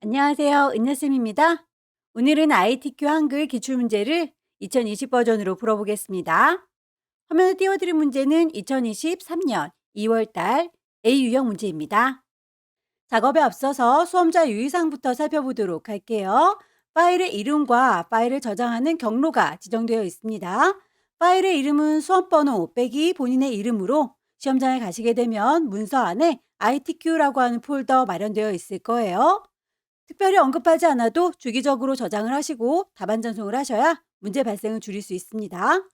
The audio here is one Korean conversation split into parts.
안녕하세요. 은여쌤입니다. 오늘은 ITQ 한글 기출문제를 2020 버전으로 풀어보겠습니다. 화면에 띄워드린 문제는 2023년 2월달 A 유형 문제입니다. 작업에 앞서서 수험자 유의사항부터 살펴보도록 할게요. 파일의 이름과 파일을 저장하는 경로가 지정되어 있습니다. 파일의 이름은 수험번호 빼기 본인의 이름으로 시험장에 가시게 되면 문서 안에 ITQ라고 하는 폴더 마련되어 있을 거예요. 특별히 언급하지 않아도 주기적으로 저장을 하시고 답안 전송을 하셔야 문제 발생을 줄일 수 있습니다.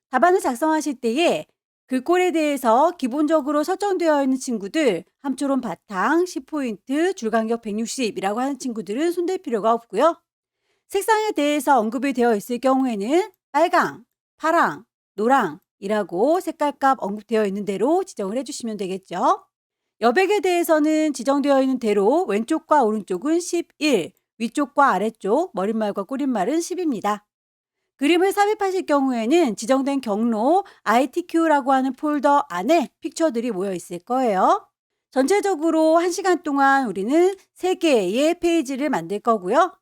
답안을 작성하실 때에 글꼴에 대해서 기본적으로 설정되어 있는 친구들, 함초론 바탕, 10포인트, 줄간격 160이라고 하는 친구들은 손댈 필요가 없고요. 색상에 대해서 언급이 되어 있을 경우에는 빨강, 파랑, 노랑이라고 색깔값 언급되어 있는 대로 지정을 해주시면 되겠죠. 여백에 대해서는 지정되어 있는 대로 왼쪽과 오른쪽은 11, 위쪽과 아래쪽, 머릿말과 꾸릿말은 10입니다. 그림을 삽입하실 경우에는 지정된 경로 ITQ라고 하는 폴더 안에 픽처들이 모여 있을 거예요. 전체적으로 1시간 동안 우리는 3개의 페이지를 만들 거고요.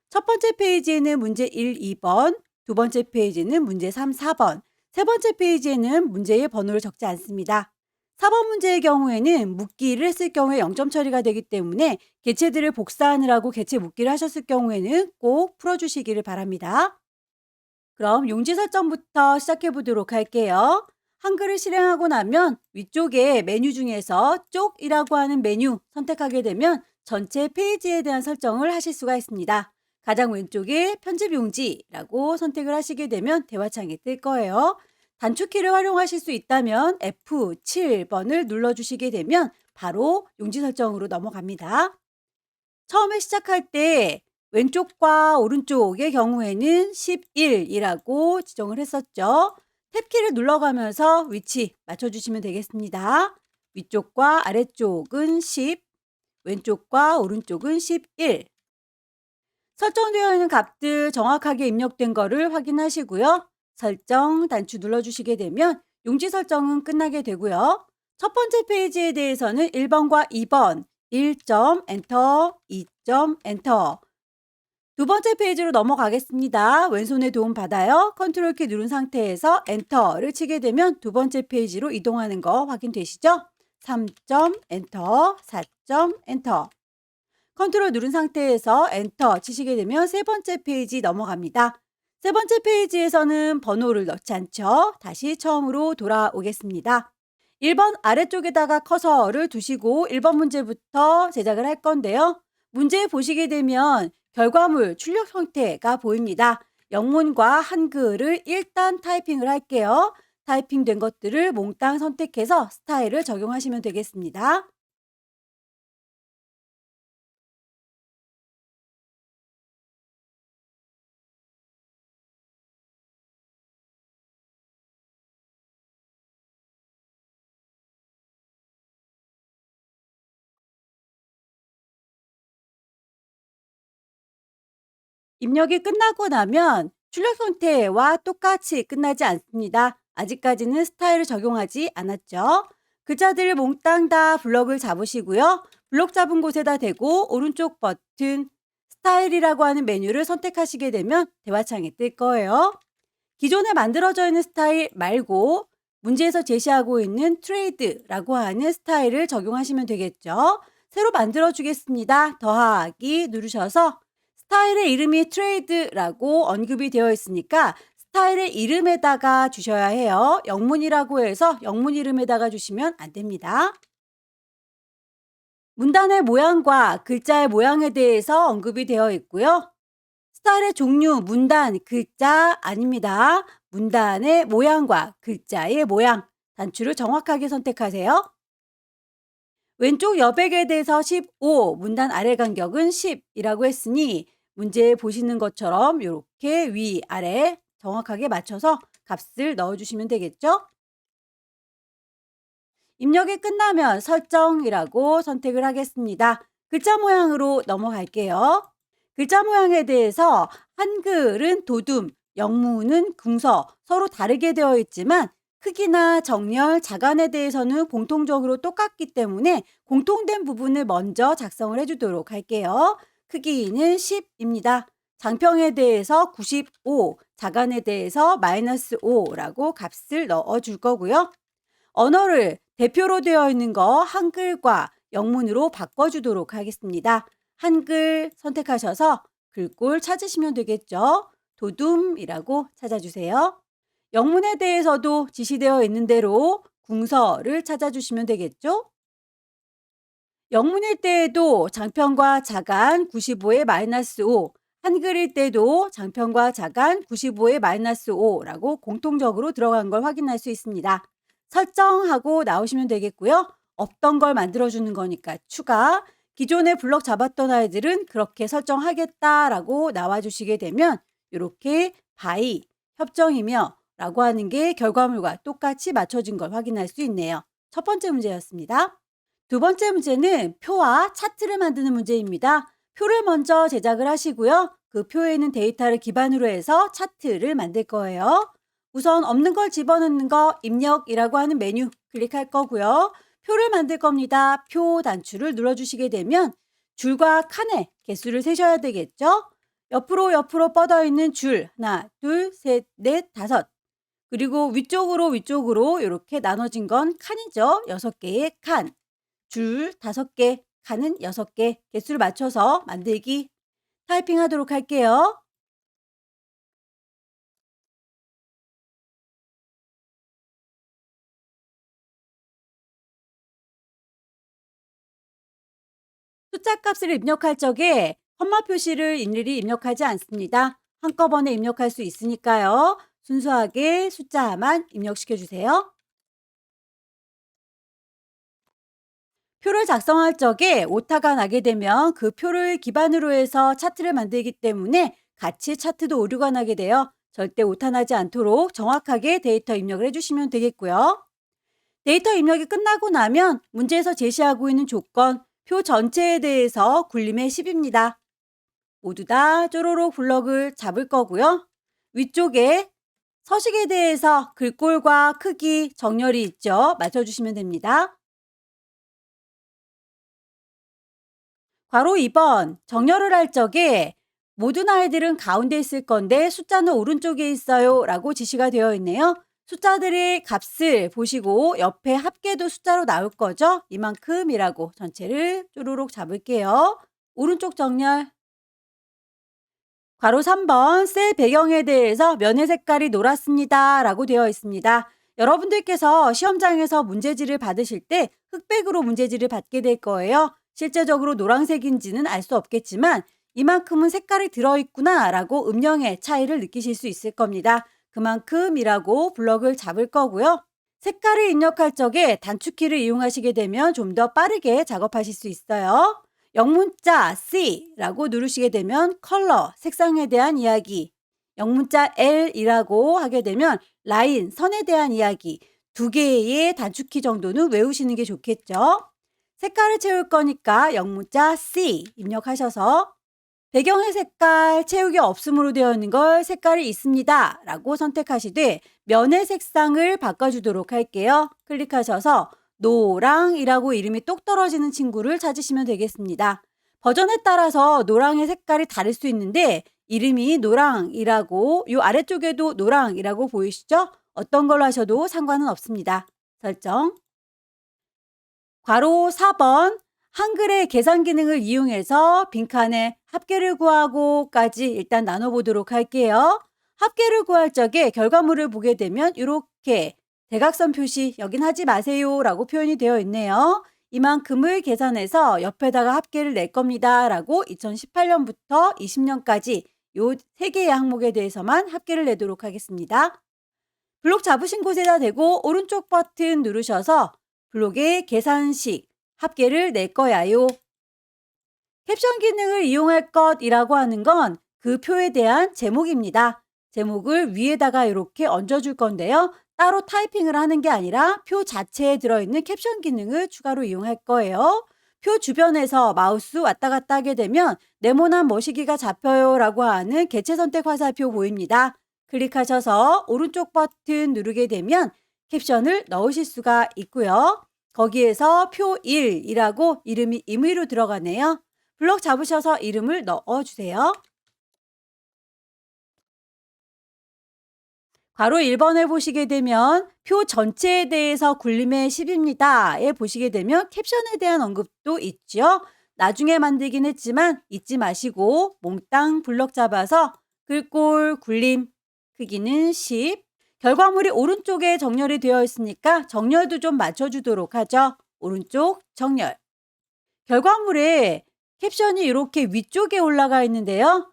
첫 번째 페이지에는 문제 1, 2번, 두 번째 페이지는 문제 3, 4번, 세 번째 페이지에는 문제의 번호를 적지 않습니다. 4번 문제의 경우에는 묻기를 했을 경우에 0점 처리가 되기 때문에 개체들을 복사하느라고 개체 묻기를 하셨을 경우에는 꼭 풀어주시기를 바랍니다. 그럼 용지 설정부터 시작해 보도록 할게요. 한글을 실행하고 나면 위쪽에 메뉴 중에서 쪽이라고 하는 메뉴 선택하게 되면 전체 페이지에 대한 설정을 하실 수가 있습니다. 가장 왼쪽에 편집 용지라고 선택을 하시게 되면 대화창이 뜰 거예요. 단축키를 활용하실 수 있다면 F7번을 눌러주시게 되면 바로 용지 설정으로 넘어갑니다. 처음에 시작할 때 왼쪽과 오른쪽의 경우에는 11이라고 지정을 했었죠. 탭키를 눌러가면서 위치 맞춰주시면 되겠습니다. 위쪽과 아래쪽은 10, 왼쪽과 오른쪽은 11. 설정되어 있는 값들 정확하게 입력된 거를 확인하시고요. 설정 단추 눌러주시게 되면 용지 설정은 끝나게 되고요. 첫 번째 페이지에 대해서는 1번과 2번 1점 엔터, 2점 엔터. 두 번째 페이지로 넘어가겠습니다. 왼손에 도움 받아요. 컨트롤 키 누른 상태에서 엔터를 치게 되면 두 번째 페이지로 이동하는 거 확인되시죠? 3점 엔터, 4점 엔터. 컨트롤 누른 상태에서 엔터 치시게 되면 세 번째 페이지 넘어갑니다. 세 번째 페이지에서는 번호를 넣지 않죠. 다시 처음으로 돌아오겠습니다. 1번 아래쪽에다가 커서를 두시고 1번 문제부터 제작을 할 건데요. 문제 보시게 되면 결과물 출력 형태가 보입니다. 영문과 한글을 일단 타이핑을 할게요. 타이핑된 것들을 몽땅 선택해서 스타일을 적용하시면 되겠습니다. 입력이 끝나고 나면 출력 형태와 똑같이 끝나지 않습니다. 아직까지는 스타일을 적용하지 않았죠. 글자들을 몽땅 다 블럭을 잡으시고요. 블럭 잡은 곳에다 대고 오른쪽 버튼 스타일이라고 하는 메뉴를 선택하시게 되면 대화창이 뜰 거예요. 기존에 만들어져 있는 스타일 말고 문제에서 제시하고 있는 트레이드라고 하는 스타일을 적용하시면 되겠죠. 새로 만들어 주겠습니다. 더하기 누르셔서 스타일의 이름이 트레이드라고 언급이 되어 있으니까 스타일의 이름에다가 주셔야 해요. 영문이라고 해서 영문 이름에다가 주시면 안 됩니다. 문단의 모양과 글자의 모양에 대해서 언급이 되어 있고요. 스타일의 종류, 문단, 글자 아닙니다. 문단의 모양과 글자의 모양, 단추를 정확하게 선택하세요. 왼쪽 여백에 대해서 15, 문단 아래 간격은 10이라고 했으니 문제 보시는 것처럼 이렇게 위, 아래 정확하게 맞춰서 값을 넣어주시면 되겠죠? 입력이 끝나면 설정이라고 선택을 하겠습니다. 글자 모양으로 넘어갈게요. 글자 모양에 대해서 한글은 도둠, 영문은 궁서 서로 다르게 되어 있지만 크기나 정렬, 자간에 대해서는 공통적으로 똑같기 때문에 공통된 부분을 먼저 작성을 해주도록 할게요. 크기는 10입니다. 장평에 대해서 95, 자간에 대해서 -5라고 값을 넣어줄 거고요. 언어를 대표로 되어 있는 거 한글과 영문으로 바꿔주도록 하겠습니다. 한글 선택하셔서 글꼴 찾으시면 되겠죠. 도둠이라고 찾아주세요. 영문에 대해서도 지시되어 있는 대로 궁서를 찾아주시면 되겠죠. 영문일 때에도 장편과 자간 95에 -5, 한글일 때도 장편과 자간 95에 -5라고 공통적으로 들어간 걸 확인할 수 있습니다. 설정하고 나오시면 되겠고요. 없던 걸 만들어주는 거니까 추가, 기존에 블럭 잡았던 아이들은 그렇게 설정하겠다라고 나와주시게 되면 이렇게 by, 협정이며 라고 하는 게 결과물과 똑같이 맞춰진 걸 확인할 수 있네요. 첫 번째 문제였습니다. 두 번째 문제는 표와 차트를 만드는 문제입니다. 표를 먼저 제작을 하시고요. 그 표에 있는 데이터를 기반으로 해서 차트를 만들 거예요. 우선 없는 걸 집어넣는 거 입력이라고 하는 메뉴 클릭할 거고요. 표를 만들 겁니다. 표 단추를 눌러주시게 되면 줄과 칸의 개수를 세셔야 되겠죠. 옆으로 뻗어 있는 줄 하나, 둘, 셋, 넷, 다섯. 그리고 위쪽으로 이렇게 나눠진 건 칸이죠. 6개의 칸. 줄 5개, 칸은 6개, 개수를 맞춰서 만들기 타이핑 하도록 할게요. 숫자 값을 입력할 적에 컴마 표시를 일일이 입력하지 않습니다. 한꺼번에 입력할 수 있으니까요. 순수하게 숫자만 입력시켜 주세요. 표를 작성할 적에 오타가 나게 되면 그 표를 기반으로 해서 차트를 만들기 때문에 같이 차트도 오류가 나게 되어 절대 오타 나지 않도록 정확하게 데이터 입력을 해주시면 되겠고요. 데이터 입력이 끝나고 나면 문제에서 제시하고 있는 조건, 표 전체에 대해서 굴림의 10입니다. 모두 다 쪼로록 블럭을 잡을 거고요. 위쪽에 서식에 대해서 글꼴과 크기, 정렬이 있죠. 맞춰주시면 됩니다. 괄호 2번 정렬을 할 적에 모든 아이들은 가운데 있을 건데 숫자는 오른쪽에 있어요 라고 지시가 되어 있네요. 숫자들의 값을 보시고 옆에 합계도 숫자로 나올 거죠. 이만큼이라고 전체를 쪼르륵 잡을게요. 오른쪽 정렬. 괄호 3번 셀 배경에 대해서 면의 색깔이 노랗습니다 라고 되어 있습니다. 여러분들께서 시험장에서 문제지를 받으실 때 흑백으로 문제지를 받게 될 거예요. 실제적으로 노란색인지는 알 수 없겠지만 이만큼은 색깔이 들어있구나 라고 음영의 차이를 느끼실 수 있을 겁니다. 그만큼이라고 블럭을 잡을 거고요. 색깔을 입력할 적에 단축키를 이용하시게 되면 좀 더 빠르게 작업하실 수 있어요. 영문자 C라고 누르시게 되면 컬러, 색상에 대한 이야기, 영문자 L이라고 하게 되면 라인, 선에 대한 이야기, 2개의 단축키 정도는 외우시는 게 좋겠죠. 색깔을 채울 거니까 영문자 C 입력하셔서 배경의 색깔 채우기 없음으로 되어 있는 걸 색깔이 있습니다 라고 선택하시되 면의 색상을 바꿔주도록 할게요. 클릭하셔서 노랑이라고 이름이 똑 떨어지는 친구를 찾으시면 되겠습니다. 버전에 따라서 노랑의 색깔이 다를 수 있는데 이름이 노랑이라고 이 아래쪽에도 노랑이라고 보이시죠? 어떤 걸로 하셔도 상관은 없습니다. 설정. 괄호 4번 한글의 계산 기능을 이용해서 빈칸에 합계를 구하고까지 일단 나눠보도록 할게요. 합계를 구할 적에 결과물을 보게 되면 이렇게 대각선 표시 여긴 하지 마세요 라고 표현이 되어 있네요. 이만큼을 계산해서 옆에다가 합계를 낼 겁니다 라고 2018년부터 20년까지 요 3개의 항목에 대해서만 합계를 내도록 하겠습니다. 블록 잡으신 곳에다 대고 오른쪽 버튼 누르셔서 블록의 계산식 합계를 낼 거야요. 캡션 기능을 이용할 것이라고 하는 건 그 표에 대한 제목입니다. 제목을 위에다가 이렇게 얹어줄 건데요. 따로 타이핑을 하는 게 아니라 표 자체에 들어있는 캡션 기능을 추가로 이용할 거예요. 표 주변에서 마우스 왔다 갔다 하게 되면 네모난 머시기가 잡혀요 라고 하는 개체 선택 화살표 보입니다. 클릭하셔서 오른쪽 버튼 누르게 되면 캡션을 넣으실 수가 있고요. 거기에서 표 1이라고 이름이 임의로 들어가네요. 블럭 잡으셔서 이름을 넣어주세요. 괄호 1번을 보시게 되면 표 전체에 대해서 굴림의 10입니다에 보시게 되면 캡션에 대한 언급도 있죠. 나중에 만들긴 했지만 잊지 마시고 몽땅 블럭 잡아서 글꼴 굴림 크기는 10. 결과물이 오른쪽에 정렬이 되어 있으니까 정렬도 좀 맞춰주도록 하죠. 오른쪽 정렬. 결과물에 캡션이 이렇게 위쪽에 올라가 있는데요.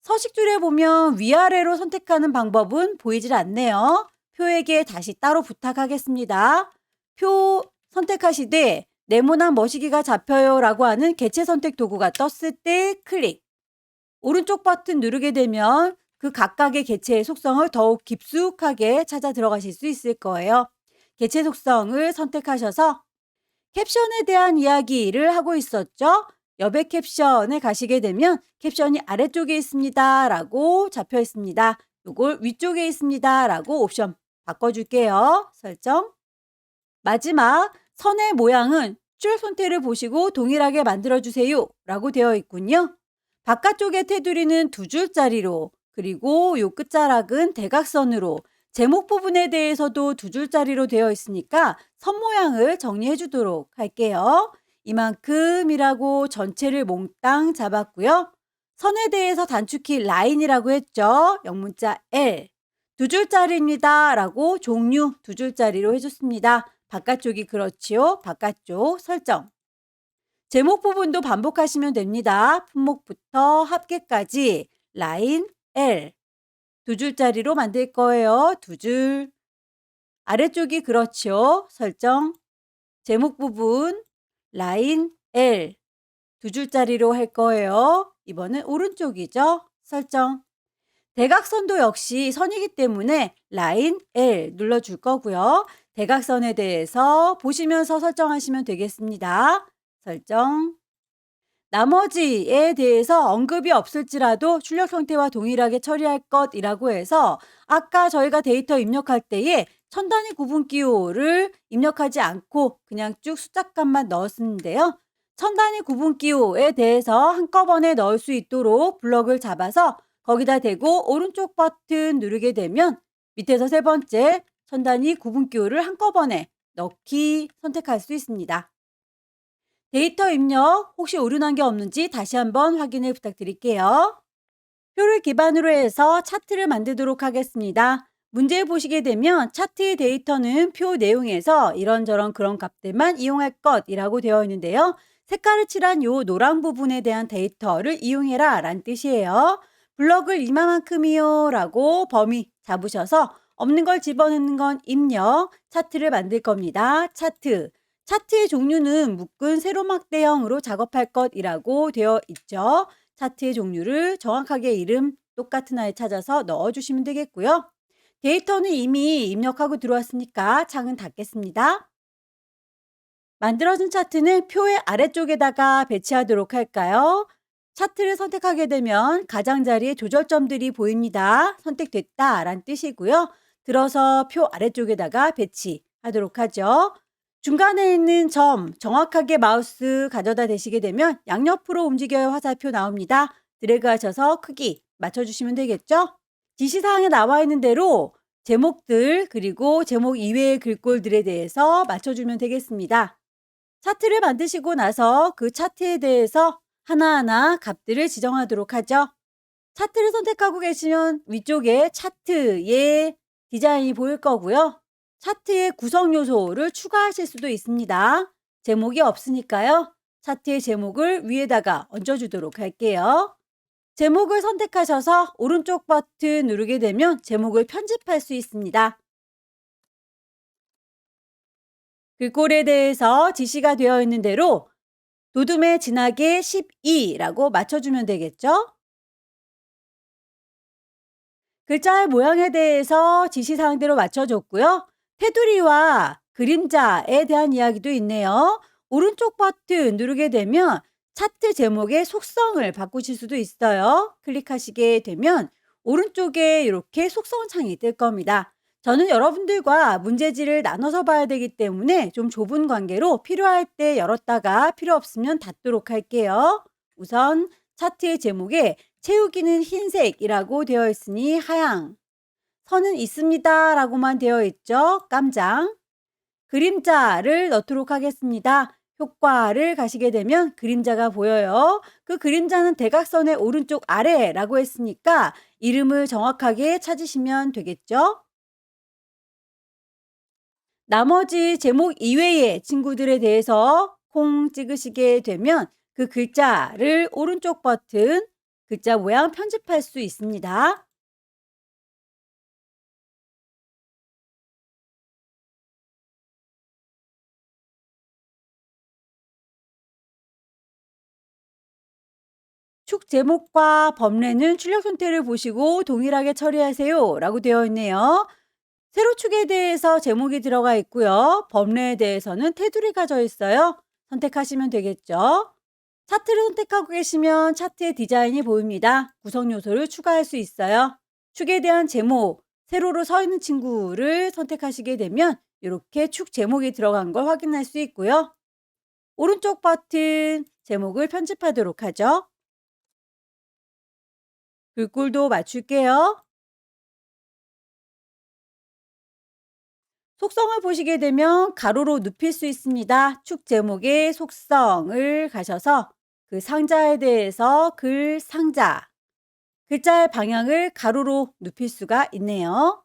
서식줄에 보면 위아래로 선택하는 방법은 보이질 않네요. 표에게 다시 따로 부탁하겠습니다. 표 선택하시되 네모난 머시기가 잡혀요 라고 하는 개체 선택 도구가 떴을 때 클릭. 오른쪽 버튼 누르게 되면 그 각각의 개체의 속성을 더욱 깊숙하게 찾아 들어가실 수 있을 거예요. 개체 속성을 선택하셔서 캡션에 대한 이야기를 하고 있었죠. 여백 캡션에 가시게 되면 캡션이 아래쪽에 있습니다 라고 잡혀 있습니다. 이걸 위쪽에 있습니다 라고 옵션 바꿔줄게요. 설정. 마지막 선의 모양은 줄 손태를 보시고 동일하게 만들어주세요 라고 되어 있군요. 바깥쪽의 테두리는 2줄짜리로 그리고 요 끝자락은 대각선으로 제목 부분에 대해서도 2줄짜리로 되어 있으니까 선 모양을 정리해 주도록 할게요. 이만큼이라고 전체를 몽땅 잡았고요. 선에 대해서 단축키 라인이라고 했죠. 영문자 L. 2줄짜리입니다 라고 종류 2줄짜리로 해줬습니다. 바깥쪽이 그렇지요. 바깥쪽 설정. 제목 부분도 반복하시면 됩니다. 품목부터 합계까지 라인 L. 2줄짜리로 만들 거예요. 2줄. 아래쪽이 그렇죠. 설정. 제목 부분 라인 L 2줄짜리로 할 거예요. 이번엔 오른쪽이죠. 설정. 대각선도 역시 선이기 때문에 라인 L 눌러줄 거고요. 대각선에 대해서 보시면서 설정하시면 되겠습니다. 설정. 나머지에 대해서 언급이 없을지라도 출력 형태와 동일하게 처리할 것이라고 해서 아까 저희가 데이터 입력할 때에 천 단위 구분 기호를 입력하지 않고 그냥 쭉 숫자값만 넣었는데요. 천 단위 구분 기호에 대해서 한꺼번에 넣을 수 있도록 블럭을 잡아서 거기다 대고 오른쪽 버튼 누르게 되면 밑에서 세 번째 천 단위 구분 기호를 한꺼번에 넣기 선택할 수 있습니다. 데이터 입력 혹시 오류난 게 없는지 다시 한번 확인을 부탁드릴게요. 표를 기반으로 해서 차트를 만들도록 하겠습니다. 문제 보시게 되면 차트의 데이터는 표 내용에서 이런저런 그런 값들만 이용할 것이라고 되어 있는데요. 색깔을 칠한 요 노란 부분에 대한 데이터를 이용해라 라는 뜻이에요. 블럭을 이만큼이요 라고 범위 잡으셔서 없는 걸 집어넣는 건 입력, 차트를 만들 겁니다. 차트. 차트의 종류는 묶은 세로막대형으로 작업할 것이라고 되어 있죠. 차트의 종류를 정확하게 이름 똑같은 아이 찾아서 넣어주시면 되겠고요. 데이터는 이미 입력하고 들어왔으니까 창은 닫겠습니다. 만들어진 차트는 표의 아래쪽에다가 배치하도록 할까요? 차트를 선택하게 되면 가장자리에 조절점들이 보입니다. 선택됐다 라는 뜻이고요. 들어서 표 아래쪽에다가 배치하도록 하죠. 중간에 있는 점 정확하게 마우스 가져다 대시게 되면 양옆으로 움직여야 화살표 나옵니다. 드래그 하셔서 크기 맞춰주시면 되겠죠? 지시사항에 나와 있는 대로 제목들 그리고 제목 이외의 글꼴들에 대해서 맞춰주면 되겠습니다. 차트를 만드시고 나서 그 차트에 대해서 하나하나 값들을 지정하도록 하죠. 차트를 선택하고 계시면 위쪽에 차트의 디자인이 보일 거고요. 차트의 구성 요소를 추가하실 수도 있습니다. 제목이 없으니까요. 차트의 제목을 위에다가 얹어주도록 할게요. 제목을 선택하셔서 오른쪽 버튼 누르게 되면 제목을 편집할 수 있습니다. 글꼴에 대해서 지시가 되어 있는 대로 도둠에 진하게 12라고 맞춰주면 되겠죠? 글자의 모양에 대해서 지시사항대로 맞춰줬고요. 테두리와 그림자에 대한 이야기도 있네요. 오른쪽 버튼 누르게 되면 차트 제목의 속성을 바꾸실 수도 있어요. 클릭하시게 되면 오른쪽에 이렇게 속성 창이 뜰 겁니다. 저는 여러분들과 문제지를 나눠서 봐야 되기 때문에 좀 좁은 관계로 필요할 때 열었다가 필요 없으면 닫도록 할게요. 우선 차트의 제목에 채우기는 흰색이라고 되어 있으니 하양, 선은 있습니다 라고만 되어 있죠. 깜장. 그림자를 넣도록 하겠습니다. 효과를 가시게 되면 그림자가 보여요. 그 그림자는 대각선의 오른쪽 아래라고 했으니까 이름을 정확하게 찾으시면 되겠죠. 나머지 제목 이외의 친구들에 대해서 콩 찍으시게 되면 그 글자를 오른쪽 버튼 글자 모양 편집할 수 있습니다. 축 제목과 범례는 출력 선택을 보시고 동일하게 처리하세요 라고 되어 있네요. 세로 축에 대해서 제목이 들어가 있고요. 범례에 대해서는 테두리가 져 있어요. 선택하시면 되겠죠. 차트를 선택하고 계시면 차트의 디자인이 보입니다. 구성 요소를 추가할 수 있어요. 축에 대한 제목, 세로로 서 있는 친구를 선택하시게 되면 이렇게 축 제목이 들어간 걸 확인할 수 있고요. 오른쪽 버튼 제목을 편집하도록 하죠. 글꼴도 맞출게요. 속성을 보시게 되면 가로로 눕힐 수 있습니다. 축 제목의 속성을 가셔서 그 상자에 대해서 글 상자, 글자의 방향을 가로로 눕힐 수가 있네요.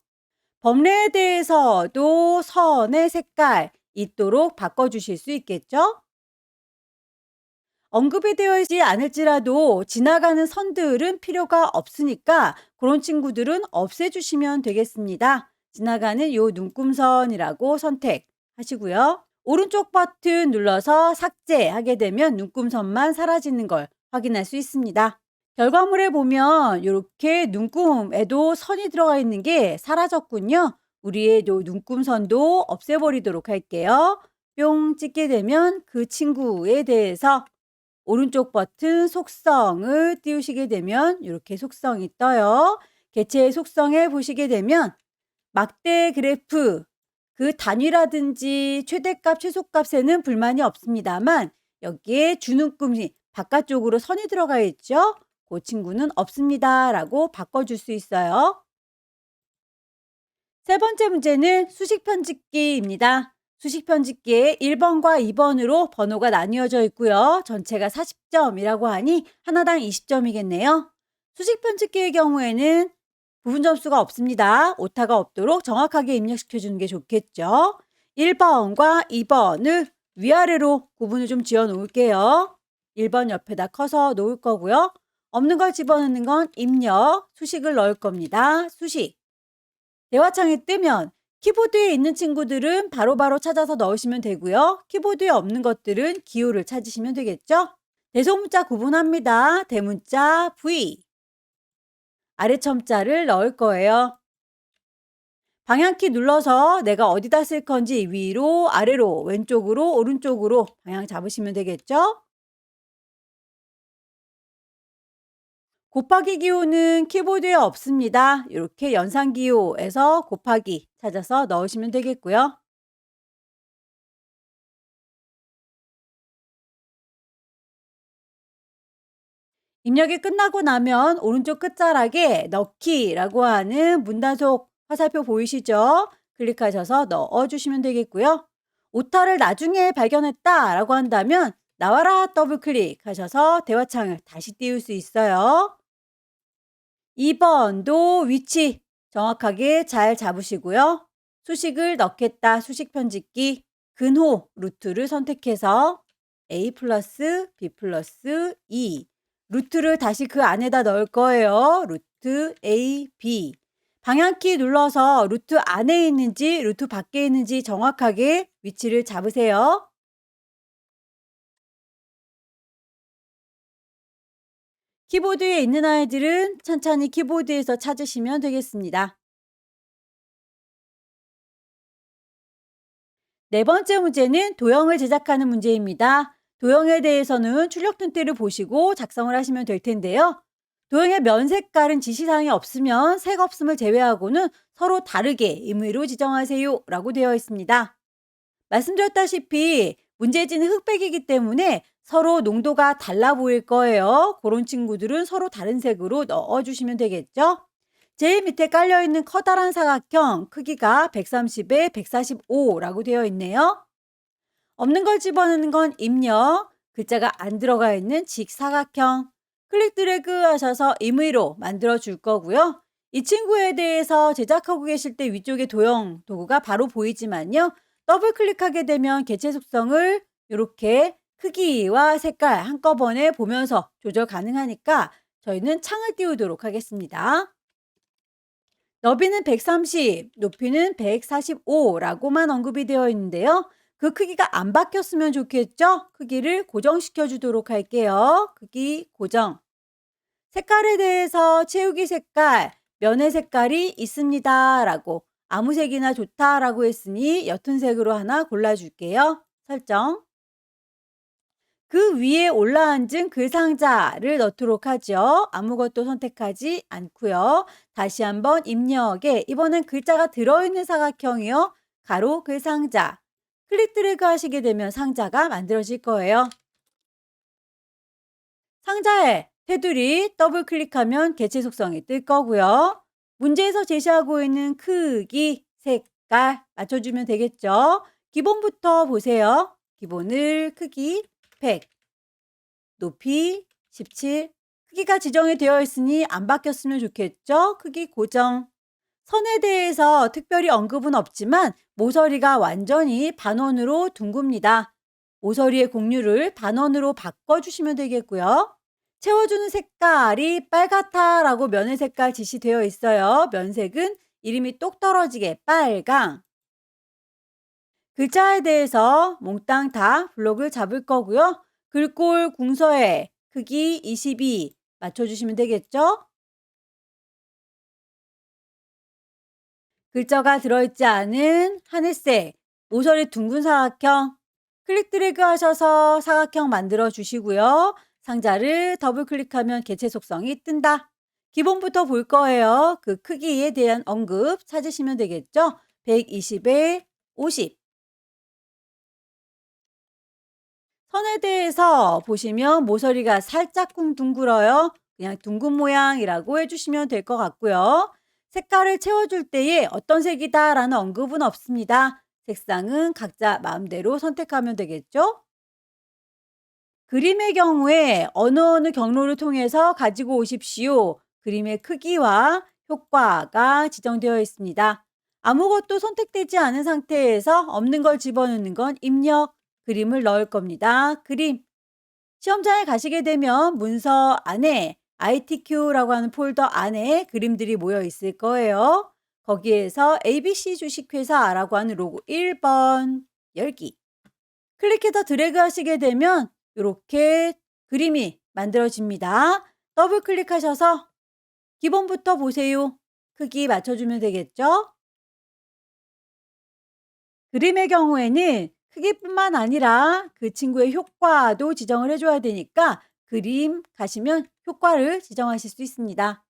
범례에 대해서도 선의 색깔 있도록 바꿔주실 수 있겠죠? 언급이 되어 있지 않을지라도 지나가는 선들은 필요가 없으니까 그런 친구들은 없애주시면 되겠습니다. 지나가는 요 눈금선이라고 선택하시고요. 오른쪽 버튼 눌러서 삭제하게 되면 눈금선만 사라지는 걸 확인할 수 있습니다. 결과물에 보면 이렇게 눈금에도 선이 들어가 있는 게 사라졌군요. 우리의 요 눈금선도 없애버리도록 할게요. 뿅 찍게 되면 그 친구에 대해서 오른쪽 버튼 속성을 띄우시게 되면 이렇게 속성이 떠요. 개체의 속성에 보시게 되면 막대 그래프 그 단위라든지 최대값, 최소값에는 불만이 없습니다만 여기에 주눈금이 바깥쪽으로 선이 들어가 있죠. 그 친구는 없습니다 라고 바꿔줄 수 있어요. 세 번째 문제는 수식 편집기입니다. 수식 편집기에 1번과 2번으로 번호가 나뉘어져 있고요. 전체가 40점이라고 하니 하나당 20점이겠네요. 수식 편집기의 경우에는 부분 점수가 없습니다. 오타가 없도록 정확하게 입력시켜 주는 게 좋겠죠. 1번과 2번을 위아래로 구분을 좀 지어 놓을게요. 1번 옆에다 커서 놓을 거고요. 없는 걸 집어넣는 건 입력, 수식을 넣을 겁니다. 수식. 대화창이 뜨면 키보드에 있는 친구들은 바로바로 찾아서 넣으시면 되고요. 키보드에 없는 것들은 기호를 찾으시면 되겠죠. 대소문자 구분합니다. 대문자 V, 아래첨자를 넣을 거예요. 방향키 눌러서 내가 어디다 쓸 건지 위로, 아래로, 왼쪽으로, 오른쪽으로 방향 잡으시면 되겠죠. 곱하기 기호는 키보드에 없습니다. 이렇게 연산 기호에서 곱하기 찾아서 넣으시면 되겠고요. 입력이 끝나고 나면 오른쪽 끝자락에 넣기라고 하는 문단속 화살표 보이시죠? 클릭하셔서 넣어주시면 되겠고요. 오타를 나중에 발견했다라고 한다면 나와라 더블 클릭하셔서 대화창을 다시 띄울 수 있어요. 2번도 위치 정확하게 잘 잡으시고요. 수식을 넣겠다 수식 편집기 근호 루트를 선택해서 A 플러스 B 플러스 E 루트를 다시 그 안에다 넣을 거예요. 루트 A, B 방향키 눌러서 루트 안에 있는지 루트 밖에 있는지 정확하게 위치를 잡으세요. 키보드에 있는 아이들은 천천히 키보드에서 찾으시면 되겠습니다. 네 번째 문제는 도형을 제작하는 문제입니다. 도형에 대해서는 출력 튼대를 보시고 작성을 하시면 될 텐데요. 도형의 면 색깔은 지시사항이 없으면 색 없음을 제외하고는 서로 다르게 임의로 지정하세요 라고 되어 있습니다. 말씀드렸다시피 문제지는 흑백이기 때문에 서로 농도가 달라 보일 거예요. 그런 친구들은 서로 다른 색으로 넣어주시면 되겠죠? 제일 밑에 깔려있는 커다란 사각형 크기가 130에 145라고 되어 있네요. 없는 걸 집어넣는 건 입력, 글자가 안 들어가 있는 직사각형, 클릭 드래그 하셔서 임의로 만들어 줄 거고요. 이 친구에 대해서 제작하고 계실 때 위쪽에 도형 도구가 바로 보이지만요. 더블 클릭하게 되면 개체 속성을 이렇게 크기와 색깔 한꺼번에 보면서 조절 가능하니까 저희는 창을 띄우도록 하겠습니다. 너비는 130, 높이는 145라고만 언급이 되어 있는데요. 그 크기가 안 바뀌었으면 좋겠죠? 크기를 고정시켜 주도록 할게요. 크기 고정. 색깔에 대해서 채우기 색깔, 면의 색깔이 있습니다. 라고 아무 색이나 좋다라고 했으니 옅은 색으로 하나 골라줄게요. 설정. 그 위에 올라앉은 글 상자를 넣도록 하죠. 아무것도 선택하지 않고요. 다시 한번 입력에 이번엔 글자가 들어있는 사각형이요. 가로 글 상자. 클릭 드래그 하시게 되면 상자가 만들어질 거예요. 상자에 테두리 더블 클릭하면 개체 속성이 뜰 거고요. 문제에서 제시하고 있는 크기, 색깔 맞춰주면 되겠죠. 기본부터 보세요. 기본을 크기 100, 높이 17, 크기가 지정이 되어 있으니 안 바뀌었으면 좋겠죠. 크기 고정. 선에 대해서 특별히 언급은 없지만 모서리가 완전히 반원으로 둥굽니다. 모서리의 공률을 반원으로 바꿔주시면 되겠고요. 채워주는 색깔이 빨갛다라고 면의 색깔 지시되어 있어요. 면색은 이름이 똑 떨어지게 빨강. 글자에 대해서 몽땅 다 블록을 잡을 거고요. 글꼴 궁서에 크기 22 맞춰주시면 되겠죠? 글자가 들어있지 않은 하늘색, 모서리 둥근 사각형, 클릭 드래그 하셔서 사각형 만들어 주시고요. 상자를 더블 클릭하면 개체 속성이 뜬다. 기본부터 볼 거예요. 그 크기에 대한 언급 찾으시면 되겠죠? 120에 50. 선에 대해서 보시면 모서리가 살짝 둥글어요. 그냥 둥근 모양이라고 해주시면 될 것 같고요. 색깔을 채워줄 때에 어떤 색이다 라는 언급은 없습니다. 색상은 각자 마음대로 선택하면 되겠죠? 그림의 경우에 어느 경로를 통해서 가지고 오십시오. 그림의 크기와 효과가 지정되어 있습니다. 아무것도 선택되지 않은 상태에서 없는 걸 집어넣는 건 입력, 그림을 넣을 겁니다. 그림. 시험장에 가시게 되면 문서 안에 ITQ라고 하는 폴더 안에 그림들이 모여 있을 거예요. 거기에서 ABC 주식회사라고 하는 로고 1번 열기. 클릭해서 드래그 하시게 되면 이렇게 그림이 만들어집니다. 더블 클릭하셔서 기본부터 보세요. 크기 맞춰주면 되겠죠? 그림의 경우에는 크기뿐만 아니라 그 친구의 효과도 지정을 해줘야 되니까 그림 가시면 효과를 지정하실 수 있습니다.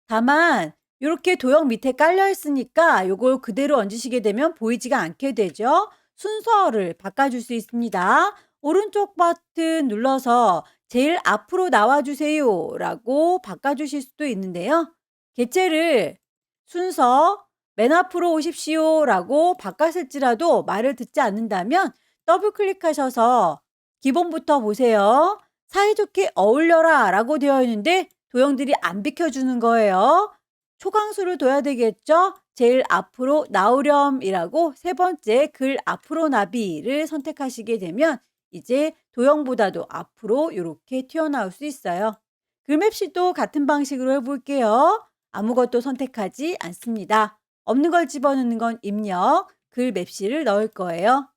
다만 이렇게 도형 밑에 깔려 있으니까 이걸 그대로 얹으시게 되면 보이지가 않게 되죠. 순서를 바꿔줄 수 있습니다. 오른쪽 버튼 눌러서 제일 앞으로 나와주세요 라고 바꿔주실 수도 있는데요. 개체를 순서 맨 앞으로 오십시오 라고 바꿨을지라도 말을 듣지 않는다면 더블 클릭하셔서 기본부터 보세요. 사이좋게 어울려라 라고 되어 있는데 도형들이 안 비켜주는 거예요. 초강수를 둬야 되겠죠? 제일 앞으로 나오렴이라고 세 번째 글 앞으로 나비를 선택하시게 되면 이제 도형보다도 앞으로 이렇게 튀어나올 수 있어요. 글맵시도 같은 방식으로 해볼게요. 아무것도 선택하지 않습니다. 없는 걸 집어넣는 건 입력, 글맵시를 넣을 거예요.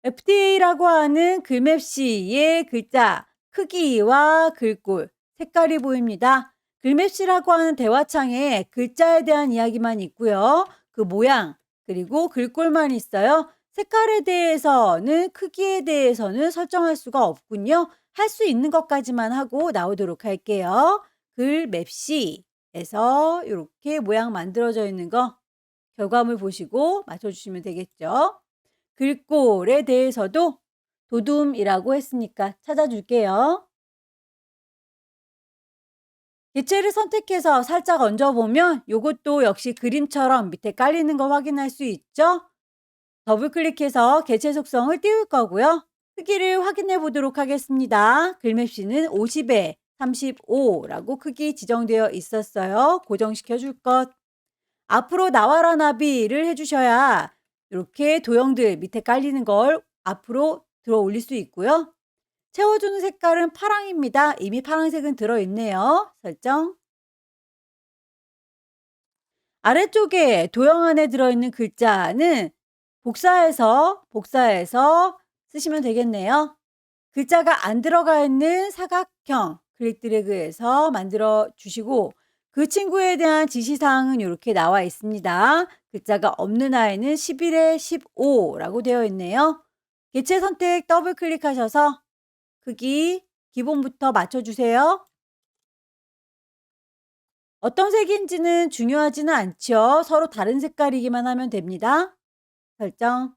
FTA라고 하는 글맵시의 글자 크기와 글꼴, 색깔이 보입니다. 글맵시라고 하는 대화창에 글자에 대한 이야기만 있고요. 그 모양, 그리고 글꼴만 있어요. 색깔에 대해서는 크기에 대해서는 설정할 수가 없군요. 할 수 있는 것까지만 하고 나오도록 할게요. 글맵시에서 이렇게 모양 만들어져 있는 거 결과물 보시고 맞춰주시면 되겠죠. 글꼴에 대해서도 도둠이라고 했으니까 찾아줄게요. 개체를 선택해서 살짝 얹어보면 이것도 역시 그림처럼 밑에 깔리는 거 확인할 수 있죠? 더블 클릭해서 개체 속성을 띄울 거고요. 크기를 확인해 보도록 하겠습니다. 글맵시는 50에 35라고 크기 지정되어 있었어요. 고정시켜 줄 것. 앞으로 나와라 나비를 해주셔야 이렇게 도형들 밑에 깔리는 걸 앞으로 들어 올릴 수 있고요. 채워주는 색깔은 파랑입니다. 이미 파란색은 들어있네요. 설정. 아래쪽에 도형 안에 들어있는 글자는 복사해서 쓰시면 되겠네요. 글자가 안 들어가 있는 사각형 클릭 드래그해서 만들어 주시고 그 친구에 대한 지시사항은 이렇게 나와 있습니다. 글자가 없는 아이는 11에 15라고 되어 있네요. 개체 선택 더블 클릭하셔서 크기 기본부터 맞춰주세요. 어떤 색인지는 중요하지는 않죠. 서로 다른 색깔이기만 하면 됩니다. 설정.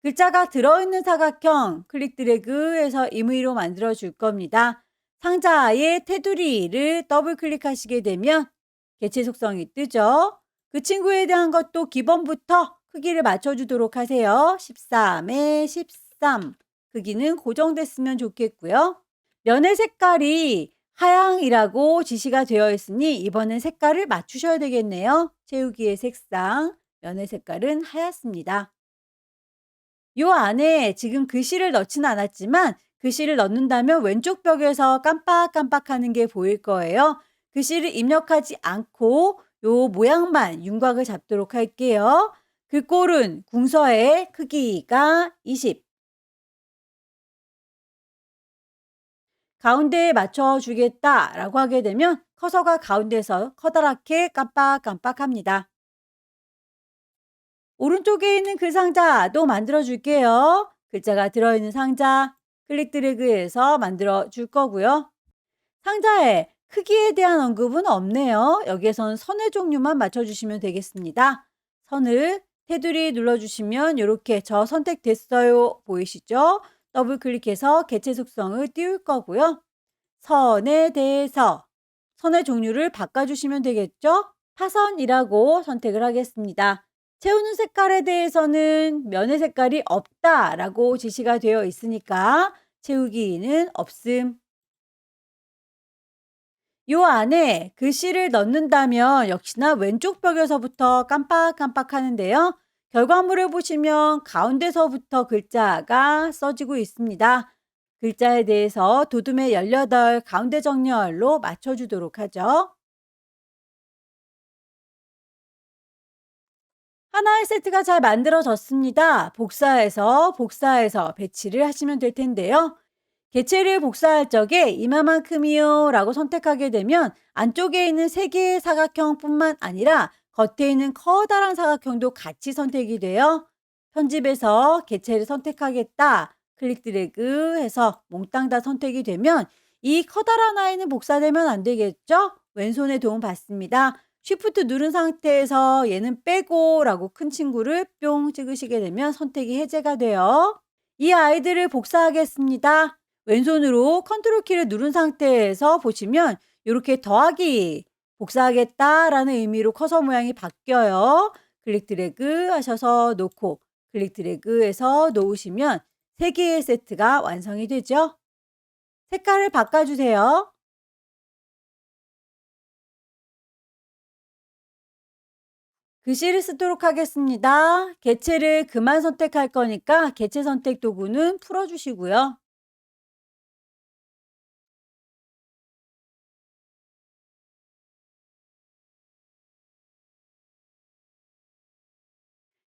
글자가 들어있는 사각형 클릭 드래그해서 임의로 만들어 줄 겁니다. 상자의 테두리를 더블 클릭하시게 되면 개체 속성이 뜨죠. 그 친구에 대한 것도 기본부터 크기를 맞춰주도록 하세요. 13에 13. 크기는 고정됐으면 좋겠고요. 면의 색깔이 하향이라고 지시가 되어 있으니 이번엔 색깔을 맞추셔야 되겠네요. 채우기의 색상, 면의 색깔은 하얗습니다. 요 안에 지금 글씨를 넣지는 않았지만 글씨를 넣는다면 왼쪽 벽에서 깜빡깜빡하는 게 보일 거예요. 글씨를 입력하지 않고 요 모양만 윤곽을 잡도록 할게요. 글꼴은 궁서의 크기가 20. 가운데에 맞춰주겠다라고 하게 되면 커서가 가운데서 커다랗게 깜빡깜빡합니다. 오른쪽에 있는 그 상자도 만들어 줄게요. 글자가 들어있는 상자 클릭 드래그해서 만들어 줄 거고요. 상자에 크기에 대한 언급은 없네요. 여기에선 선의 종류만 맞춰주시면 되겠습니다. 선을 테두리 눌러주시면 이렇게 저 선택됐어요. 보이시죠? 더블 클릭해서 개체 속성을 띄울 거고요. 선에 대해서 선의 종류를 바꿔주시면 되겠죠? 파선이라고 선택을 하겠습니다. 채우는 색깔에 대해서는 면의 색깔이 없다라고 지시가 되어 있으니까 채우기는 없음. 요 안에 글씨를 넣는다면 역시나 왼쪽 벽에서부터 깜빡깜빡 하는데요. 결과물을 보시면 가운데서부터 글자가 써지고 있습니다. 글자에 대해서 도둠의 18 가운데 정렬로 맞춰주도록 하죠. 하나의 세트가 잘 만들어졌습니다. 복사해서 배치를 하시면 될 텐데요. 개체를 복사할 적에 이마만큼이요 라고 선택하게 되면 안쪽에 있는 3개의 사각형뿐만 아니라 겉에 있는 커다란 사각형도 같이 선택이 돼요. 편집에서 개체를 선택하겠다 클릭 드래그 해서 몽땅 다 선택이 되면 이 커다란 아이는 복사되면 안 되겠죠? 왼손의 도움 받습니다. 쉬프트 누른 상태에서 얘는 빼고 라고 큰 친구를 뿅 찍으시게 되면 선택이 해제가 돼요. 이 아이들을 복사하겠습니다. 왼손으로 컨트롤 키를 누른 상태에서 보시면 이렇게 더하기 복사하겠다라는 의미로 커서 모양이 바뀌어요. 클릭 드래그 하셔서 놓고 클릭 드래그 해서 놓으시면 3개의 세트가 완성이 되죠. 색깔을 바꿔주세요. 글씨를 쓰도록 하겠습니다. 개체를 그만 선택할 거니까 개체 선택 도구는 풀어주시고요.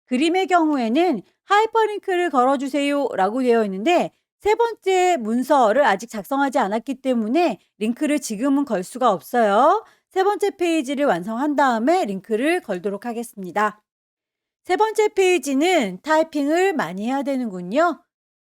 그림의 경우에는 하이퍼링크를 걸어주세요 라고 되어 있는데 세 번째 문서를 아직 작성하지 않았기 때문에 링크를 지금은 걸 수가 없어요. 세 번째 페이지를 완성한 다음에 링크를 걸도록 하겠습니다. 세 번째 페이지는 타이핑을 많이 해야 되는군요.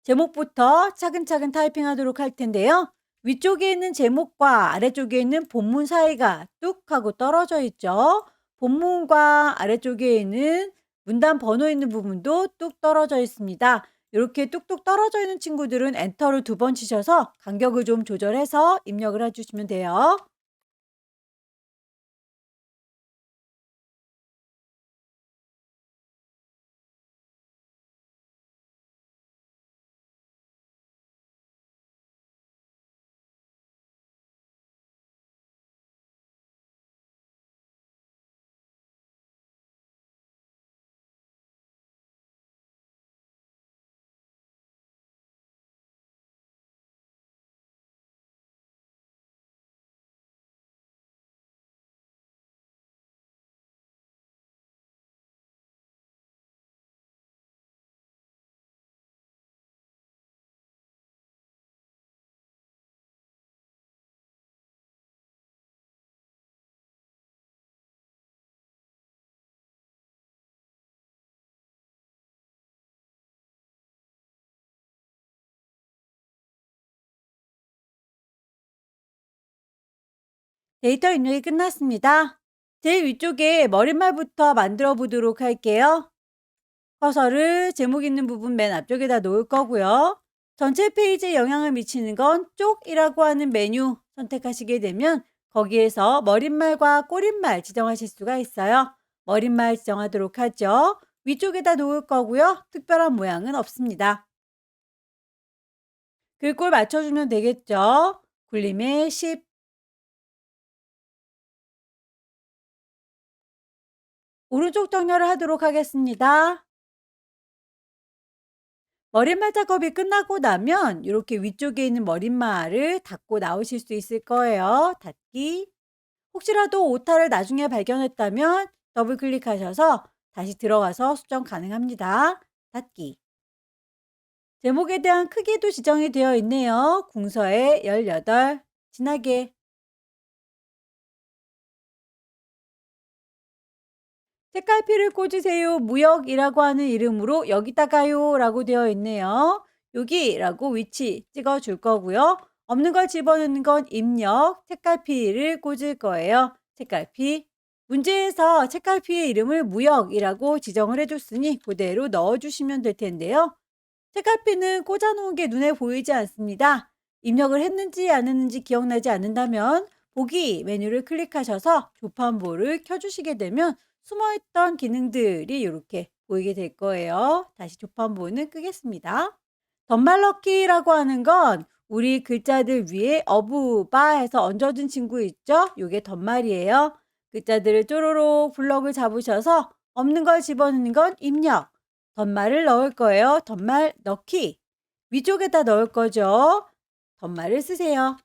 제목부터 차근차근 타이핑하도록 할 텐데요. 위쪽에 있는 제목과 아래쪽에 있는 본문 사이가 뚝 하고 떨어져 있죠. 본문과 아래쪽에 있는 문단 번호 있는 부분도 뚝 떨어져 있습니다. 이렇게 뚝뚝 떨어져 있는 친구들은 엔터를 2번 치셔서 간격을 좀 조절해서 입력을 해주시면 돼요. 데이터 입력이 끝났습니다. 제일 위쪽에 머릿말부터 만들어 보도록 할게요. 커서를 제목 있는 부분 맨 앞쪽에다 놓을 거고요. 전체 페이지에 영향을 미치는 건 쪽이라고 하는 메뉴 선택하시게 되면 거기에서 머릿말과 꼬릿말 지정하실 수가 있어요. 머릿말 지정하도록 하죠. 위쪽에다 놓을 거고요. 특별한 모양은 없습니다. 글꼴 맞춰주면 되겠죠. 굴림의 10. 오른쪽 정렬을 하도록 하겠습니다. 머릿말 작업이 끝나고 나면 이렇게 위쪽에 있는 머릿말을 닫고 나오실 수 있을 거예요. 닫기. 혹시라도 오타를 나중에 발견했다면 더블 클릭하셔서 다시 들어가서 수정 가능합니다. 닫기. 제목에 대한 크기도 지정이 되어 있네요. 궁서에 18. 진하게. 책갈피를 꽂으세요. 무역이라고 하는 이름으로 여기다가요 라고 되어 있네요. 여기라고 위치 찍어줄 거고요. 없는 걸 집어넣는 건 입력, 책갈피를 꽂을 거예요. 책갈피. 문제에서 책갈피의 이름을 무역이라고 지정을 해줬으니 그대로 넣어주시면 될 텐데요. 책갈피는 꽂아놓은 게 눈에 보이지 않습니다. 입력을 했는지 안 했는지 기억나지 않는다면 보기 메뉴를 클릭하셔서 조판보를 켜주시게 되면 숨어있던 기능들이 이렇게 보이게 될 거예요. 다시 조판보는 끄겠습니다. 덧말넣기라고 하는 건 우리 글자들 위에 어부바 해서 얹어둔 친구 있죠? 요게 덧말이에요. 글자들을 쪼로록 블럭을 잡으셔서 없는 걸 집어넣는 건 입력. 덧말을 넣을 거예요. 덧말 넣기. 위쪽에다 넣을 거죠. 덧말을 쓰세요.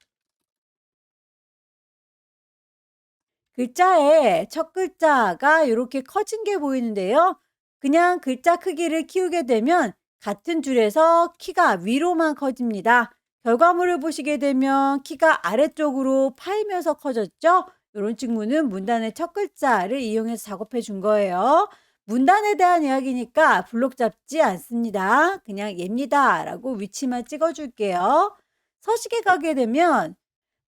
글자의 첫 글자가 이렇게 커진 게 보이는데요. 그냥 글자 크기를 키우게 되면 같은 줄에서 키가 위로만 커집니다. 결과물을 보시게 되면 키가 아래쪽으로 파이면서 커졌죠? 이런 친구는 문단의 첫 글자를 이용해서 작업해 준 거예요. 문단에 대한 이야기니까 블록 잡지 않습니다. 그냥 얘입니다 라고 위치만 찍어줄게요. 서식에 가게 되면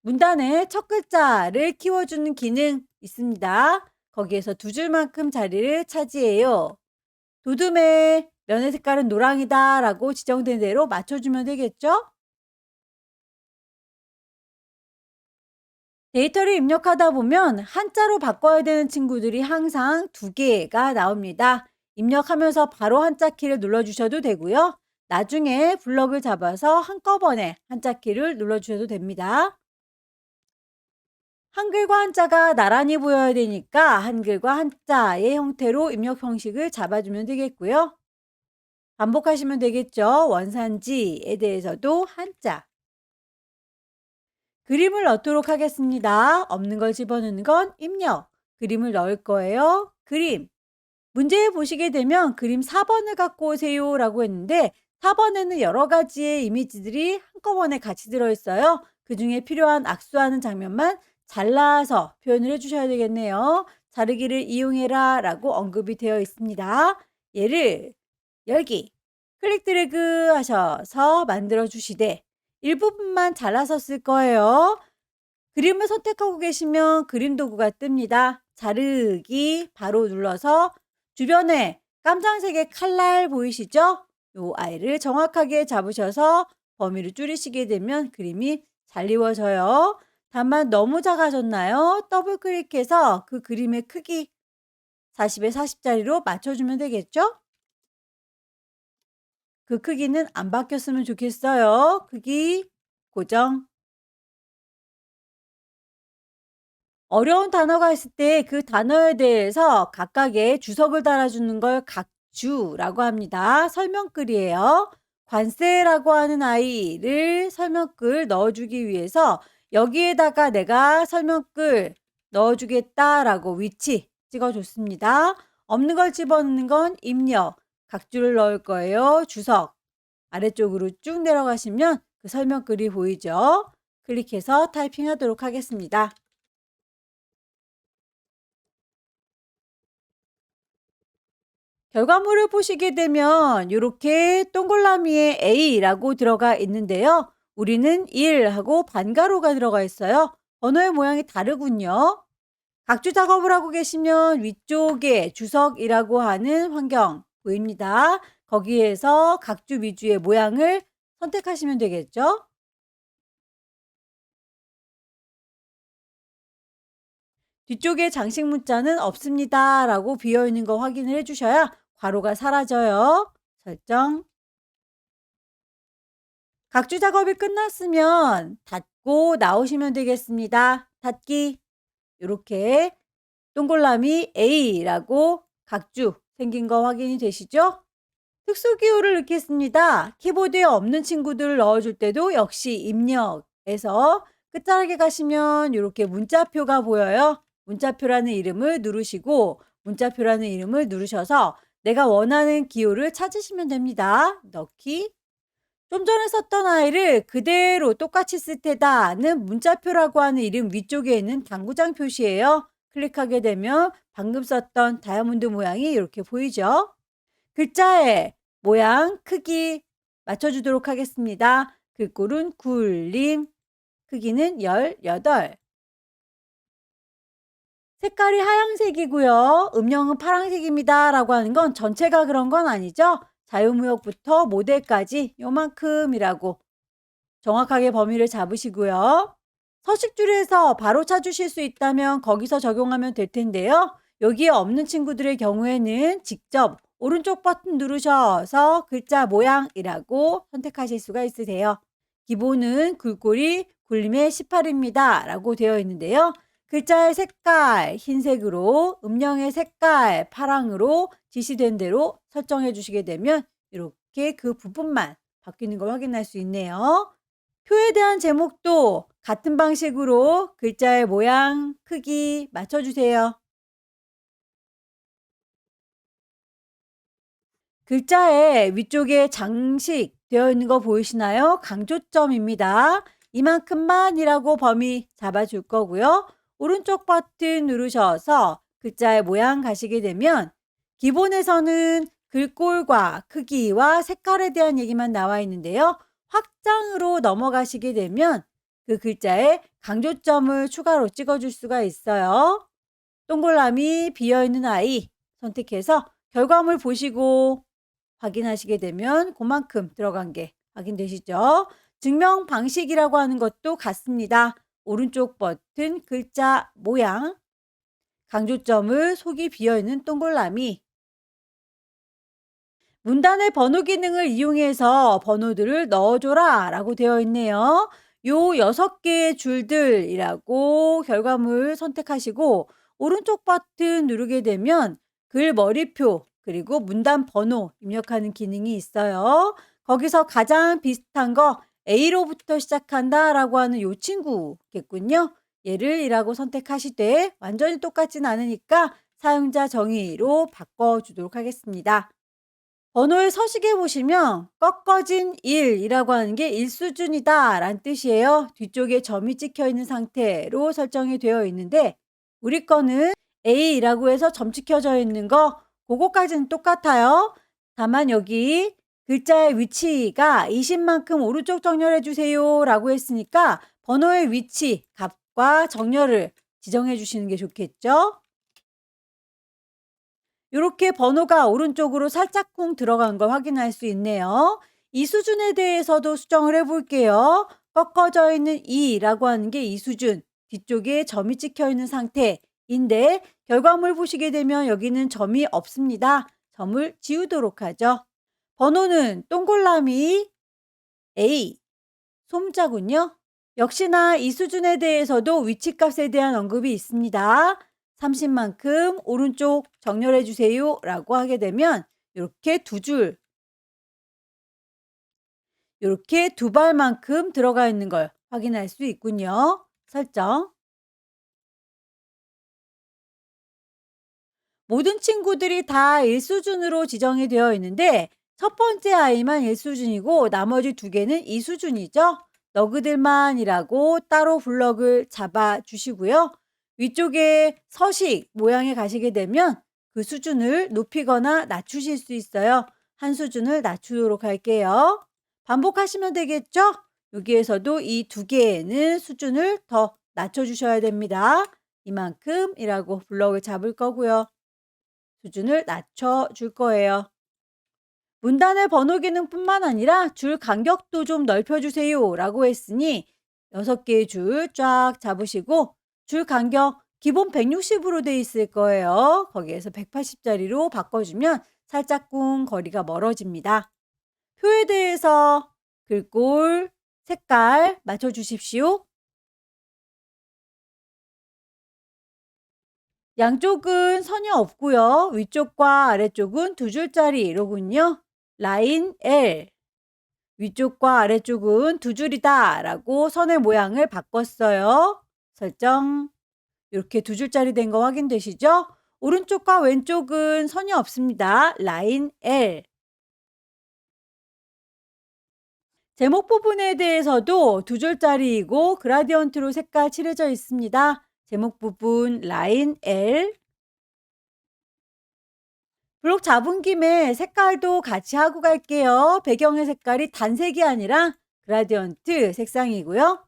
문단의 첫 글자를 키워주는 기능 있습니다. 거기에서 2줄만큼 자리를 차지해요. 도둠의 면의 색깔은 노랑이다 라고 지정된 대로 맞춰주면 되겠죠? 데이터를 입력하다 보면 한자로 바꿔야 되는 친구들이 항상 2개가 나옵니다. 입력하면서 바로 한자 키를 눌러주셔도 되고요. 나중에 블럭을 잡아서 한꺼번에 한자 키를 눌러주셔도 됩니다. 한글과 한자가 나란히 보여야 되니까 한글과 한자의 형태로 입력 형식을 잡아주면 되겠고요. 반복하시면 되겠죠. 원산지에 대해서도 한자. 그림을 넣도록 하겠습니다. 없는 걸 집어넣는 건 입력. 그림을 넣을 거예요. 그림. 문제에 보시게 되면 그림 4번을 갖고 오세요 라고 했는데 4번에는 여러 가지의 이미지들이 한꺼번에 같이 들어있어요. 그 중에 필요한 악수하는 장면만 잘라서 표현을 해주셔야 되겠네요. 자르기를 이용해라 라고 언급이 되어 있습니다. 얘를 열기, 클릭 드래그 하셔서 만들어 주시되 일부분만 잘라서 쓸 거예요. 그림을 선택하고 계시면 그림 도구가 뜹니다. 자르기 바로 눌러서 주변에 깜장색의 칼날 보이시죠? 요 아이를 정확하게 잡으셔서 범위를 줄이시게 되면 그림이 잘 이루어져요. 다만 너무 작아졌나요? 더블 클릭해서 그 그림의 크기 40에 40짜리로 맞춰주면 되겠죠? 그 크기는 안 바뀌었으면 좋겠어요. 크기 고정. 어려운 단어가 있을 때 그 단어에 대해서 각각의 주석을 달아주는 걸 각주라고 합니다. 설명글이에요. 관세라고 하는 아이를 설명글 넣어주기 위해서 여기에다가 내가 설명글 넣어주겠다라고 위치 찍어줬습니다. 없는 걸 집어넣는 건 입력, 각주를 넣을 거예요. 주석. 아래쪽으로 쭉 내려가시면 그 설명글이 보이죠? 클릭해서 타이핑하도록 하겠습니다. 결과물을 보시게 되면 이렇게 동그라미에 A라고 들어가 있는데요. 우리는 1 하고 반가로가 들어가 있어요. 번호의 모양이 다르군요. 각주 작업을 하고 계시면 위쪽에 주석이라고 하는 환경 보입니다. 거기에서 각주 위주의 모양을 선택하시면 되겠죠. 뒤쪽에 장식 문자는 없습니다 라고 비어있는 거 확인을 해주셔야 괄호가 사라져요. 설정. 각주 작업이 끝났으면 닫고 나오시면 되겠습니다. 닫기. 이렇게 동글라미 A라고 각주 생긴 거 확인이 되시죠? 특수 기호를 넣겠습니다. 키보드에 없는 친구들을 넣어줄 때도 역시 입력에서 끝자락에 가시면 이렇게 문자표가 보여요. 문자표라는 이름을 누르시고 문자표라는 이름을 누르셔서 내가 원하는 기호를 찾으시면 됩니다. 넣기. 좀 전에 썼던 아이를 그대로 똑같이 쓸 테다는 문자표라고 하는 이름 위쪽에 있는 당구장 표시예요. 클릭하게 되면 방금 썼던 다이아몬드 모양이 이렇게 보이죠? 글자의 모양, 크기 맞춰주도록 하겠습니다. 글꼴은 굴림, 크기는 18. 색깔이 하얀색이고요. 음영은 파란색입니다. 라고 하는 건 전체가 그런 건 아니죠. 자유무역부터 모델까지 요만큼이라고 정확하게 범위를 잡으시고요. 서식줄에서 바로 찾으실 수 있다면 거기서 적용하면 될 텐데요. 여기에 없는 친구들의 경우에는 직접 오른쪽 버튼 누르셔서 글자 모양이라고 선택하실 수가 있으세요. 기본은 글꼴이 굴림의 18입니다. 라고 되어 있는데요. 글자의 색깔 흰색으로, 음영의 색깔 파랑으로 지시된 대로 설정해 주시게 되면 이렇게 그 부분만 바뀌는 걸 확인할 수 있네요. 표에 대한 제목도 같은 방식으로 글자의 모양, 크기 맞춰주세요. 글자의 위쪽에 장식 되어 있는 거 보이시나요? 강조점입니다. 이만큼만이라고 범위 잡아줄 거고요. 오른쪽 버튼 누르셔서 글자의 모양 가시게 되면 기본에서는 글꼴과 크기와 색깔에 대한 얘기만 나와 있는데요. 확장으로 넘어가시게 되면 그 글자에 강조점을 추가로 찍어줄 수가 있어요. 동그라미 비어있는 아이 선택해서 결과물 보시고 확인하시게 되면 그만큼 들어간 게 확인되시죠? 증명 방식이라고 하는 것도 같습니다. 오른쪽 버튼 글자 모양, 강조점을 속이 비어있는 동그라미, 문단의 번호 기능을 이용해서 번호들을 넣어줘라 라고 되어 있네요. 요 6개의 줄들이라고 결과물 선택하시고 오른쪽 버튼 누르게 되면 글 머리표 그리고 문단 번호 입력하는 기능이 있어요. 거기서 가장 비슷한 거 A로부터 시작한다 라고 하는 요 친구겠군요. 얘를 이라고 선택하시되 완전히 똑같진 않으니까 사용자 정의로 바꿔주도록 하겠습니다. 번호의 서식에 보시면 꺾어진 1이라고 하는 게 1수준이다 라는 뜻이에요. 뒤쪽에 점이 찍혀 있는 상태로 설정이 되어 있는데 우리 거는 A라고 해서 점 찍혀져 있는 거 그거까지는 똑같아요. 다만 여기 글자의 위치가 20만큼 오른쪽 정렬해 주세요 라고 했으니까 번호의 위치, 값과 정렬을 지정해 주시는 게 좋겠죠. 이렇게 번호가 오른쪽으로 살짝쿵 들어간 걸 확인할 수 있네요. 이 수준에 대해서도 수정을 해볼게요. 꺾어져 있는 2라고 하는 게 이 수준, 뒤쪽에 점이 찍혀 있는 상태인데 결과물 보시게 되면 여기는 점이 없습니다. 점을 지우도록 하죠. 번호는 동글라미 A, 솜자군요. 역시나 이 수준에 대해서도 위치값에 대한 언급이 있습니다. 30만큼 오른쪽 정렬해 주세요 라고 하게 되면 이렇게 두 줄, 이렇게 두 발만큼 들어가 있는 걸 확인할 수 있군요. 설정. 모든 친구들이 다 1수준으로 지정이 되어 있는데 첫 번째 아이만 1수준이고 나머지 두 개는 2수준이죠. 너그들만이라고 따로 블럭을 잡아 주시고요. 위쪽에 서식 모양에 가시게 되면 그 수준을 높이거나 낮추실 수 있어요. 한 수준을 낮추도록 할게요. 반복하시면 되겠죠? 여기에서도 이 두 개는 수준을 더 낮춰주셔야 됩니다. 이만큼이라고 블럭을 잡을 거고요. 수준을 낮춰줄 거예요. 문단의 번호 기능뿐만 아니라 줄 간격도 좀 넓혀주세요 라고 했으니 6개의 줄 쫙 잡으시고 줄 간격 기본 160으로 돼 있을 거예요. 거기에서 180짜리로 바꿔주면 살짝쿵 거리가 멀어집니다. 표에 대해서 글꼴, 색깔 맞춰주십시오. 양쪽은 선이 없고요. 위쪽과 아래쪽은 두 줄짜리로군요. 라인 L. 위쪽과 아래쪽은 두 줄이다 라고 선의 모양을 바꿨어요. 설정. 이렇게 두 줄짜리 된 거 확인되시죠? 오른쪽과 왼쪽은 선이 없습니다. 라인 L. 제목 부분에 대해서도 두 줄짜리이고 그라디언트로 색깔 칠해져 있습니다. 제목 부분 라인 L. 블록 잡은 김에 색깔도 같이 하고 갈게요. 배경의 색깔이 단색이 아니라 그라디언트 색상이고요.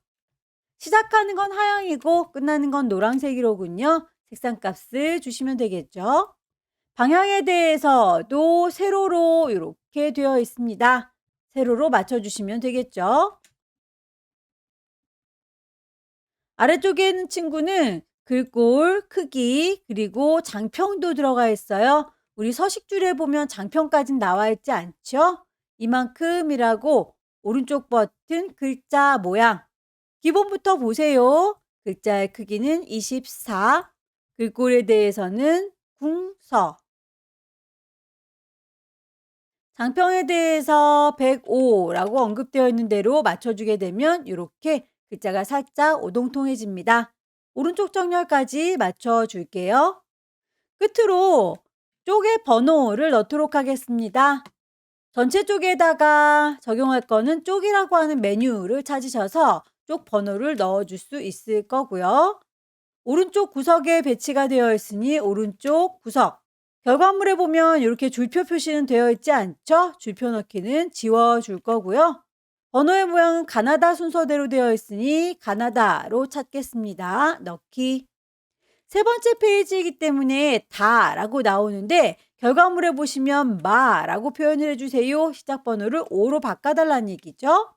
시작하는 건 하양이고 끝나는 건 노란색이로군요. 색상 값을 주시면 되겠죠. 방향에 대해서도 세로로 이렇게 되어 있습니다. 세로로 맞춰주시면 되겠죠. 아래쪽에 있는 친구는 글꼴, 크기, 그리고 장평도 들어가 있어요. 우리 서식줄에 보면 장평까진 나와 있지 않죠? 이만큼이라고 오른쪽 버튼 글자 모양. 기본부터 보세요. 글자의 크기는 24, 글꼴에 대해서는 궁서. 장평에 대해서 105라고 언급되어 있는 대로 맞춰주게 되면 이렇게 글자가 살짝 오동통해집니다. 오른쪽 정렬까지 맞춰줄게요. 끝으로 쪽의 번호를 넣도록 하겠습니다. 전체 쪽에다가 적용할 거는 쪽이라고 하는 메뉴를 찾으셔서 쪽 번호를 넣어줄 수 있을 거고요. 오른쪽 구석에 배치가 되어 있으니 오른쪽 구석. 결과물에 보면 이렇게 줄표 표시는 되어 있지 않죠? 줄표 넣기는 지워줄 거고요. 번호의 모양은 가나다 순서대로 되어 있으니 가나다로 찾겠습니다. 넣기. 세 번째 페이지이기 때문에 다라고 나오는데 결과물에 보시면 마라고 표현을 해주세요. 시작 번호를 5로 바꿔달라는 얘기죠.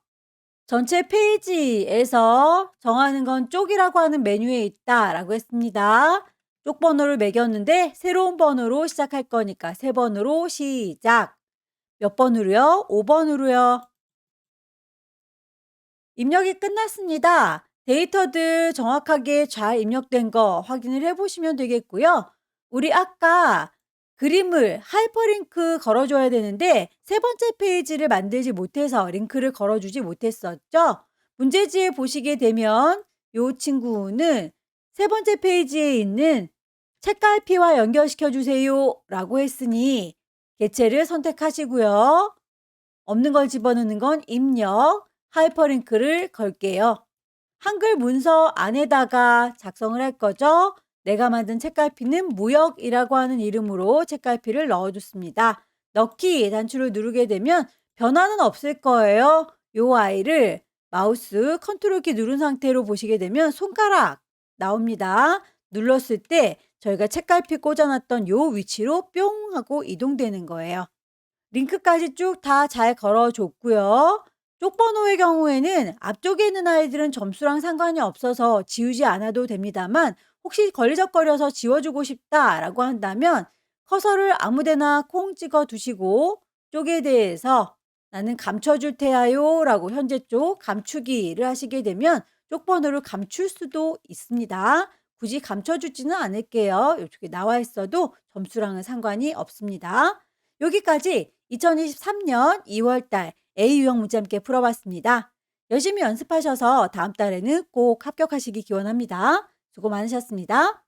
전체 페이지에서 정하는 건 쪽이라고 하는 메뉴에 있다라고 했습니다. 쪽 번호를 매겼는데 새로운 번호로 시작할 거니까 세 번으로 시작. 몇 번으로요? 5번으로요. 입력이 끝났습니다. 데이터들 정확하게 잘 입력된 거 확인을 해보시면 되겠고요. 우리 아까 그림을 하이퍼링크 걸어줘야 되는데 세 번째 페이지를 만들지 못해서 링크를 걸어주지 못했었죠. 문제지에 보시게 되면 이 친구는 세 번째 페이지에 있는 책갈피와 연결시켜 주세요 라고 했으니 개체를 선택하시고요. 없는 걸 집어넣는 건 입력, 하이퍼링크를 걸게요. 한글 문서 안에다가 작성을 할 거죠. 내가 만든 책갈피는 무역이라고 하는 이름으로 책갈피를 넣어줬습니다. 넣기 단추를 누르게 되면 변화는 없을 거예요. 이 아이를 마우스 컨트롤 키 누른 상태로 보시게 되면 손가락 나옵니다. 눌렀을 때 저희가 책갈피 꽂아놨던 요 위치로 뿅 하고 이동되는 거예요. 링크까지 쭉 다 잘 걸어줬고요. 쪽번호의 경우에는 앞쪽에 있는 아이들은 점수랑 상관이 없어서 지우지 않아도 됩니다만 혹시 걸리적거려서 지워주고 싶다라고 한다면 커서를 아무데나 콩 찍어 두시고 쪽에 대해서 나는 감춰줄 테야요 라고 현재 쪽 감추기를 하시게 되면 쪽번호를 감출 수도 있습니다. 굳이 감춰주지는 않을게요. 이쪽에 나와 있어도 점수랑은 상관이 없습니다. 여기까지 2023년 2월달 A 유형 문제 함께 풀어봤습니다. 열심히 연습하셔서 다음 달에는 꼭 합격하시기 기원합니다. 수고 많으셨습니다.